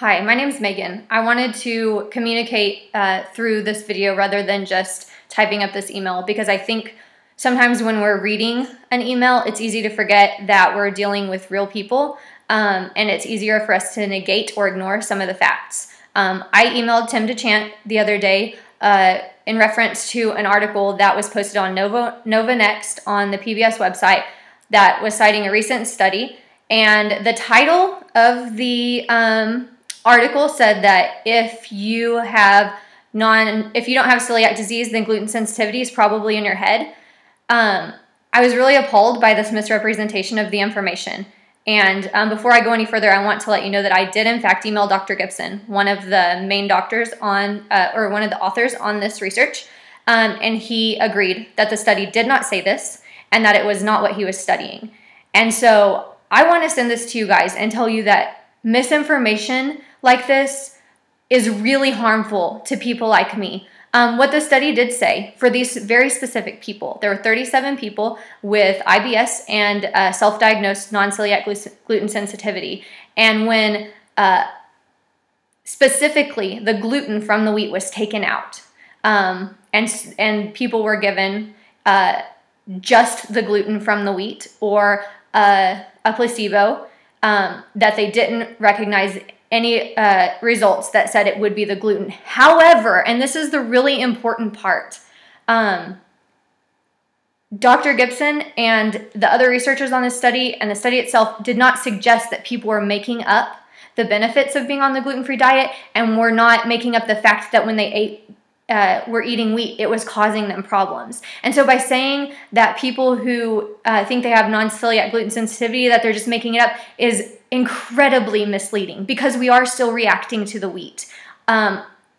Hi, my name is Megan. I wanted to communicate through this video rather than just typing up this email because I think sometimes when we're reading an email, it's easy to forget that we're dealing with real people, and it's easier for us to negate or ignore some of the facts. I emailed Tim DeChant the other day in reference to an article that was posted on Nova Next on the PBS website that was citing a recent study, and the title of the article said that if you don't have celiac disease, then gluten sensitivity is probably in your head. I was really appalled by this misrepresentation of the information. And before I go any further, I want to let you know that I did in fact email Dr. Gibson, one of the main doctors on, or one of the authors on this research, and he agreed that the study did not say this and that it was not what he was studying. And so I want to send this to you guys and tell you that misinformation like this is really harmful to people like me. What the study did say for these very specific people, there were 37 people with IBS and self-diagnosed non-celiac gluten sensitivity. And when specifically the gluten from the wheat was taken out, and people were given just the gluten from the wheat or a placebo, that they didn't recognize any results that said it would be the gluten. However, and this is the really important part, Dr. Gibson and the other researchers on this study and the study itself did not suggest that people were making up the benefits of being on the gluten-free diet and were not making up the fact that when they were eating wheat, it was causing them problems. And so by saying that people who think they have non-celiac gluten sensitivity, that they're just making it up, is incredibly misleading because we are still reacting to the wheat.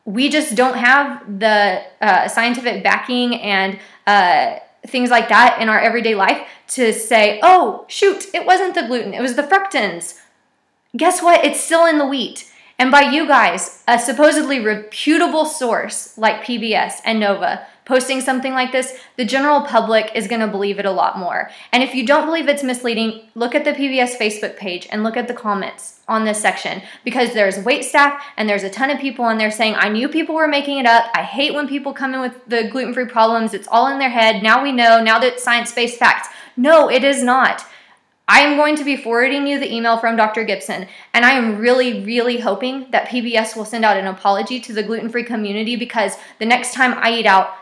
We just don't have the scientific backing and things like that in our everyday life to say, oh, shoot, it wasn't the gluten, it was the fructans. Guess what? It's still in the wheat. And by you guys, a supposedly reputable source like PBS and Nova posting something like this, the general public is going to believe it a lot more. And if you don't believe it's misleading, look at the PBS Facebook page and look at the comments on this section, because there's wait staff and there's a ton of people on there saying, I knew people were making it up. I hate when people come in with the gluten-free problems. It's all in their head. Now we know, now that it's science-based facts. No, it is not. I am going to be forwarding you the email from Dr. Gibson, and I am really, really hoping that PBS will send out an apology to the gluten-free community, because the next time I eat out,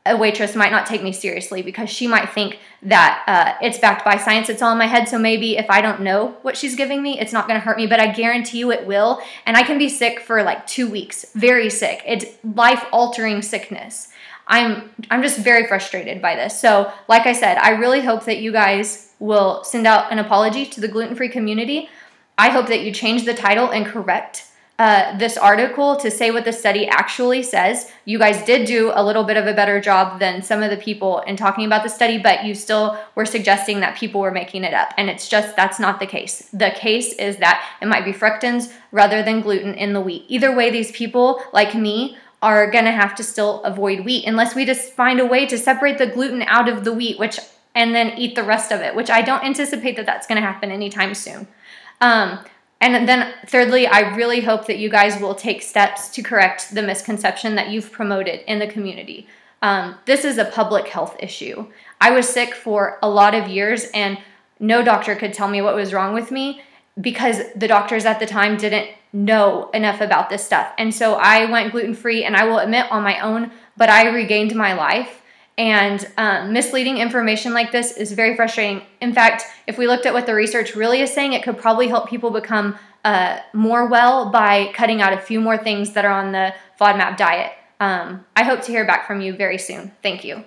a waitress might not take me seriously because she might think that it's backed by science. It's all in my head, so maybe if I don't know what she's giving me, it's not going to hurt me, but I guarantee you it will, and I can be sick for like 2 weeks, very sick. It's life-altering sickness. I'm just very frustrated by this. So like I said, I really hope that you guys will send out an apology to the gluten-free community. I hope that you change the title and correct this article to say what the study actually says. You guys did do a little bit of a better job than some of the people in talking about the study, but you still were suggesting that people were making it up, and it's just, that's not the case. The case is that it might be fructans rather than gluten in the wheat. Either way, these people like me are gonna have to still avoid wheat unless we just find a way to separate the gluten out of the wheat, and then eat the rest of it, which I don't anticipate that that's gonna happen anytime soon. And then thirdly, I really hope that you guys will take steps to correct the misconception that you've promoted in the community. This is a public health issue. I was sick for a lot of years and no doctor could tell me what was wrong with me because the doctors at the time didn't know enough about this stuff. And so I went gluten-free, and I will admit on my own, but I regained my life. And misleading information like this is very frustrating. In fact, if we looked at what the research really is saying, it could probably help people become more well by cutting out a few more things that are on the FODMAP diet. I hope to hear back from you very soon. Thank you.